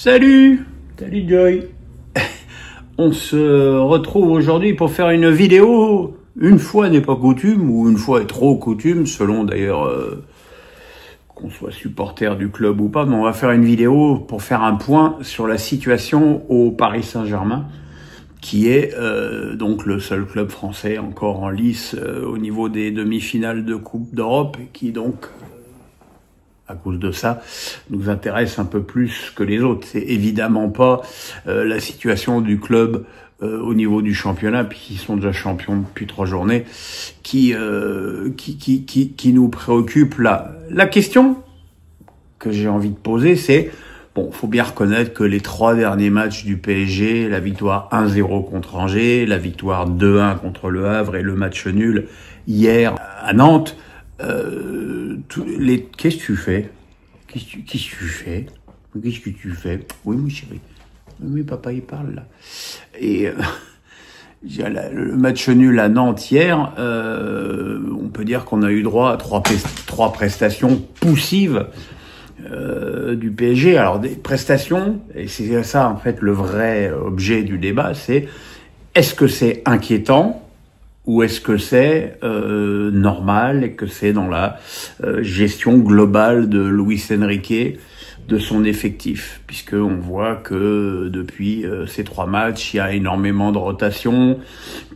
Salut Joy. On se retrouve aujourd'hui pour faire une vidéo, une fois n'est pas coutume, ou une fois est trop coutume, selon d'ailleurs qu'on soit supporter du club ou pas, mais on va faire une vidéo pour faire un point sur la situation au Paris Saint-Germain, qui est donc le seul club français encore en lice au niveau des demi-finales de Coupe d'Europe, et qui donc, à cause de ça, nous intéresse un peu plus que les autres. C'est évidemment pas la situation du club au niveau du championnat, puisqu'ils sont déjà champions depuis 3 journées, qui nous préoccupe là. La question que j'ai envie de poser, c'est, bon, faut bien reconnaître que les 3 derniers matchs du PSG, la victoire 1-0 contre Angers, la victoire 2-1 contre Le Havre et le match nul hier à Nantes, qu'est-ce que tu fais? Qu'est-ce que tu fais? Oui, mon chéri. Oui, papa, il parle, là. Et, le match nul à Nantes hier, on peut dire qu'on a eu droit à 3 prestations poussives, du PSG. Alors, des prestations, et c'est ça, en fait, le vrai objet du débat, c'est, est-ce que c'est inquiétant? Ou est-ce que c'est normal et que c'est dans la gestion globale de Luis Enrique, de son effectif, puisque on voit que depuis ces 3 matchs, il y a énormément de rotation,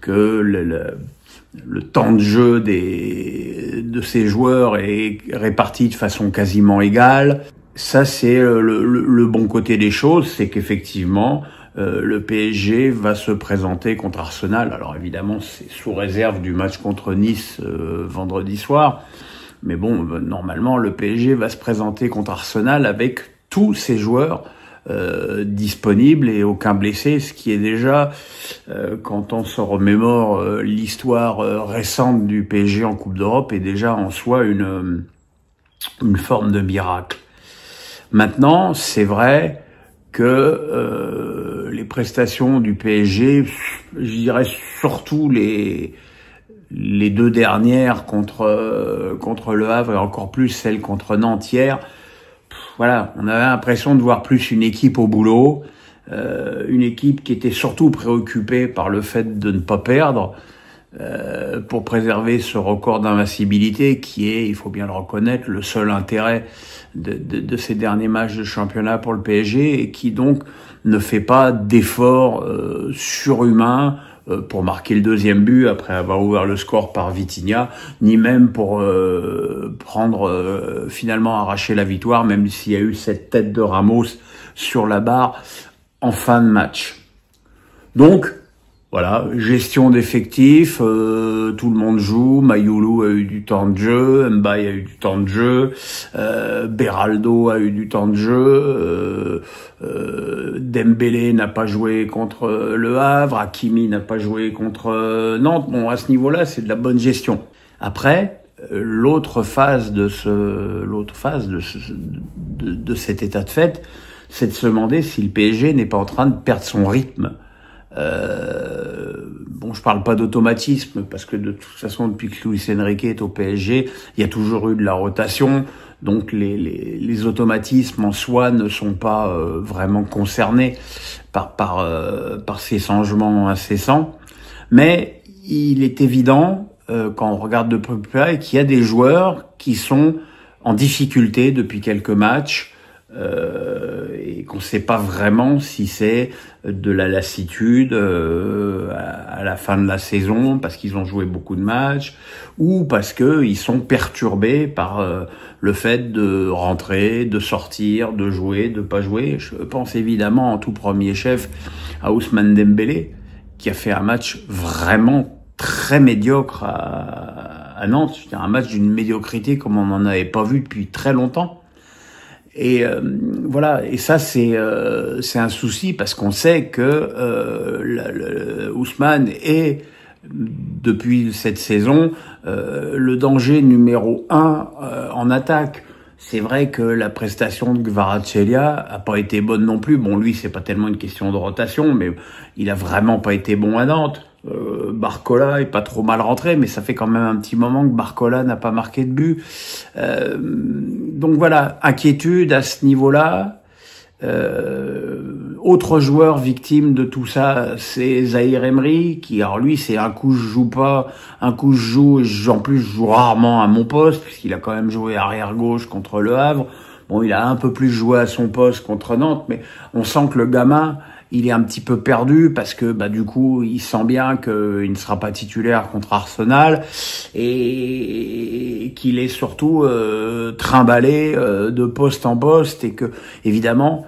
que le temps de jeu de ces joueurs est réparti de façon quasiment égale. Ça, c'est le bon côté des choses, c'est qu'effectivement, le PSG va se présenter contre Arsenal. Alors évidemment, c'est sous réserve du match contre Nice vendredi soir. Mais bon, normalement, le PSG va se présenter contre Arsenal avec tous ses joueurs disponibles et aucun blessé, ce qui est déjà, quand on se remémore l'histoire récente du PSG en Coupe d'Europe, est déjà en soi une forme de miracle. Maintenant, c'est vrai que les prestations du PSG, je dirais surtout les 2 dernières contre Le Havre et encore plus celle contre Nantes hier, voilà, on avait l'impression de voir plus une équipe au boulot, une équipe qui était surtout préoccupée par le fait de ne pas perdre, pour préserver ce record d'invincibilité qui est, il faut bien le reconnaître, le seul intérêt de ces derniers matchs de championnat pour le PSG, et qui donc ne fait pas d'efforts surhumains pour marquer le 2e but après avoir ouvert le score par Vitinha, ni même pour finalement arracher la victoire, même s'il y a eu cette tête de Ramos sur la barre en fin de match. Donc, voilà, gestion d'effectifs, tout le monde joue, Mayoulou a eu du temps de jeu, Mbaye a eu du temps de jeu, Beraldo a eu du temps de jeu, Dembélé n'a pas joué contre Le Havre, Hakimi n'a pas joué contre Nantes. Bon, à ce niveau-là, c'est de la bonne gestion. Après, l'autre phase de cet état de fait, c'est de se demander si le PSG n'est pas en train de perdre son rythme. Bon, je parle pas d'automatisme, parce que de toute façon, depuis que Luis Enrique est au PSG, il y a toujours eu de la rotation, donc les automatismes en soi ne sont pas vraiment concernés par ces changements incessants. Mais il est évident, quand on regarde de près, qu'il y a des joueurs qui sont en difficulté depuis quelques matchs, et qu'on ne sait pas vraiment si c'est de la lassitude à la fin de la saison parce qu'ils ont joué beaucoup de matchs, ou parce que ils sont perturbés par le fait de rentrer, de sortir, de jouer, de pas jouer. Je pense évidemment en tout premier chef à Ousmane Dembélé, qui a fait un match vraiment très médiocre à Nantes. C'est un match d'une médiocrité comme on n'en avait pas vu depuis très longtemps. Et voilà, et ça c'est un souci, parce qu'on sait que Ousmane est, depuis cette saison, le danger numéro 1 en attaque. C'est vrai que la prestation de Kvaratskhelia a pas été bonne non plus. Bon, lui, c'est pas tellement une question de rotation, mais il a vraiment pas été bon à Nantes. Barcola est pas trop mal rentré, mais ça fait quand même un petit moment que Barcola n'a pas marqué de but. Donc voilà, inquiétude à ce niveau-là. Autre joueur victime de tout ça, c'est Zahir Emery, qui, alors lui, c'est un coup je joue pas, un coup je joue, et en plus je joue rarement à mon poste, puisqu'il a quand même joué arrière gauche contre Le Havre. Bon, il a un peu plus joué à son poste contre Nantes, mais on sent que le gamin, il est un petit peu perdu parce que du coup, il sent bien qu'il ne sera pas titulaire contre Arsenal et qu'il est surtout trimballé de poste en poste et que évidemment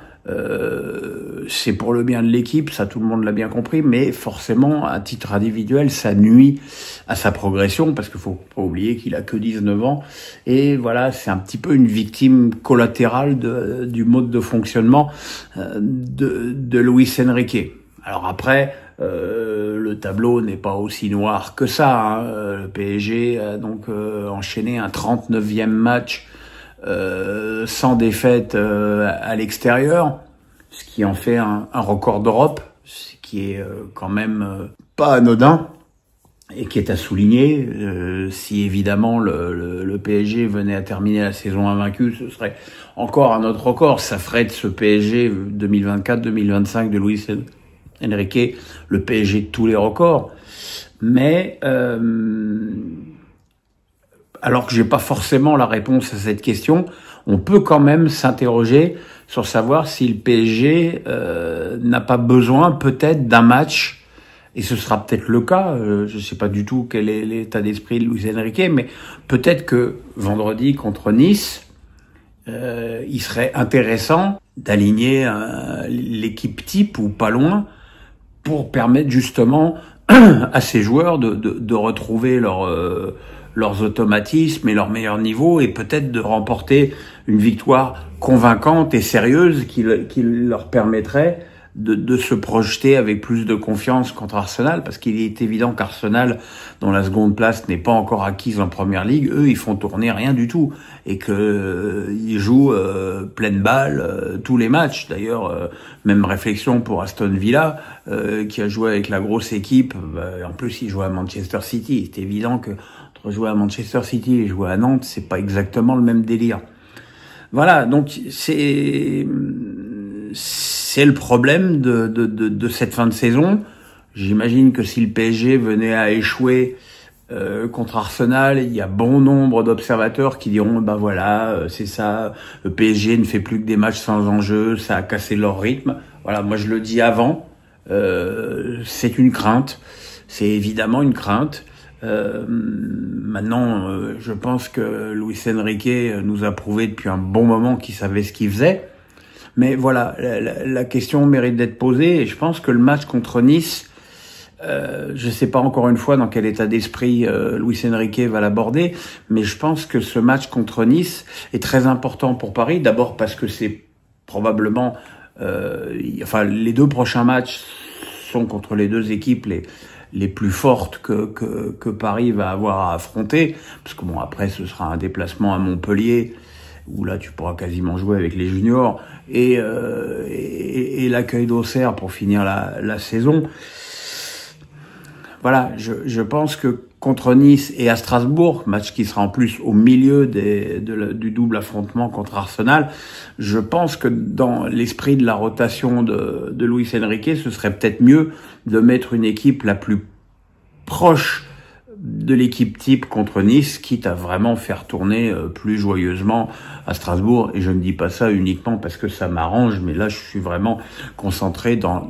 c'est pour le bien de l'équipe, ça tout le monde l'a bien compris, mais forcément à titre individuel ça nuit à sa progression parce qu'il faut pas oublier qu'il a que 19 ans et voilà, c'est un petit peu une victime collatérale du mode de fonctionnement de Luis Enrique. Alors après le tableau n'est pas aussi noir que ça, hein. Le PSG a donc enchaîné un 39e match sans défaite à l'extérieur, ce qui en fait un record d'Europe, ce qui est quand même pas anodin et qui est à souligner. Si évidemment le PSG venait à terminer la saison invaincue, ce serait encore un autre record. Ça ferait de ce PSG 2024-2025 de Luis Enrique le PSG de tous les records. Mais alors que j'ai pas forcément la réponse à cette question, on peut quand même s'interroger sur savoir si le PSG n'a pas besoin peut-être d'un match, et ce sera peut-être le cas, je sais pas du tout quel est l'état d'esprit de Luis Enrique, mais peut-être que vendredi contre Nice, il serait intéressant d'aligner l'équipe type ou pas loin pour permettre justement à ces joueurs de retrouver leurs automatismes et leur meilleur niveau et peut-être de remporter une victoire convaincante et sérieuse qui leur permettrait de se projeter avec plus de confiance contre Arsenal, parce qu'il est évident qu'Arsenal, dont la seconde place n'est pas encore acquise en première ligue, eux, ils font tourner rien du tout et que ils jouent pleine balle tous les matchs. D'ailleurs, même réflexion pour Aston Villa, qui a joué avec la grosse équipe. En plus, ils jouent à Manchester City. C'est évident que entre jouer à Manchester City et jouer à Nantes, c'est pas exactement le même délire. Voilà, donc c'est le problème de cette fin de saison. J'imagine que si le PSG venait à échouer contre Arsenal, il y a bon nombre d'observateurs qui diront voilà, c'est ça, le PSG ne fait plus que des matchs sans enjeu, ça a cassé leur rythme. Voilà, moi je le dis avant, c'est une crainte, c'est évidemment une crainte. Maintenant, je pense que Luis Enrique nous a prouvé depuis un bon moment qu'il savait ce qu'il faisait. Mais voilà, la question mérite d'être posée et je pense que le match contre Nice, je sais pas encore une fois dans quel état d'esprit Luis Enrique va l'aborder, mais je pense que ce match contre Nice est très important pour Paris. D'abord parce que c'est probablement, les deux prochains matchs sont contre les deux équipes les plus fortes que Paris va avoir à affronter, parce que bon, après ce sera un déplacement à Montpellier où là tu pourras quasiment jouer avec les juniors et l'accueil d'Auxerre pour finir la saison. Voilà, je pense que contre Nice et à Strasbourg, match qui sera en plus au milieu du double affrontement contre Arsenal, je pense que dans l'esprit de la rotation de Luis Enrique, ce serait peut-être mieux de mettre une équipe la plus proche de l'équipe type contre Nice, quitte à vraiment faire tourner plus joyeusement à Strasbourg. Et je ne dis pas ça uniquement parce que ça m'arrange, mais là je suis vraiment concentré dans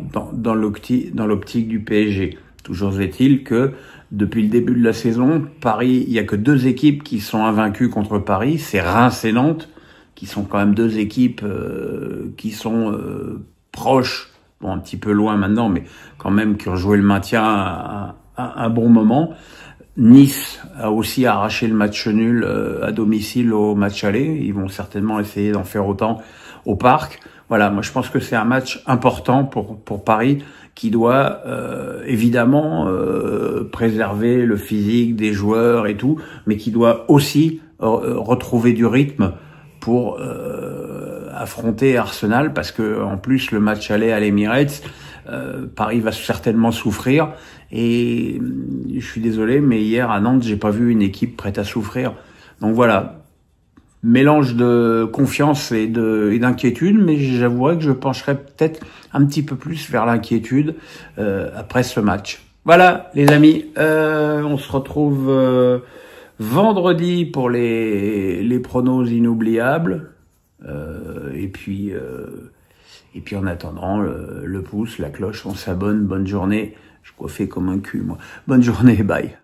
l'optique du PSG. Toujours est-il que depuis le début de la saison, Paris, il y a que deux équipes qui sont invaincues contre Paris, c'est Reims et Nantes, qui sont quand même deux équipes qui sont proches, bon un petit peu loin maintenant, mais quand même qui ont joué le maintien à un bon moment. Nice a aussi arraché le match nul à domicile au match aller. Ils vont certainement essayer d'en faire autant au Parc. Voilà, moi je pense que c'est un match important pour Paris qui doit évidemment préserver le physique des joueurs et tout, mais qui doit aussi retrouver du rythme pour affronter Arsenal, parce que en plus le match aller à l'Emirates, Paris va certainement souffrir. Et je suis désolé, mais hier à Nantes, j'ai pas vu une équipe prête à souffrir. Donc voilà, mélange de confiance et d'inquiétude, mais j'avouerais que je pencherais peut-être un petit peu plus vers l'inquiétude après ce match. Voilà, les amis, on se retrouve vendredi pour les pronos inoubliables. Et puis en attendant, le pouce, la cloche, on s'abonne. Bonne journée. Je coiffais comme un cul, moi. Bonne journée, bye.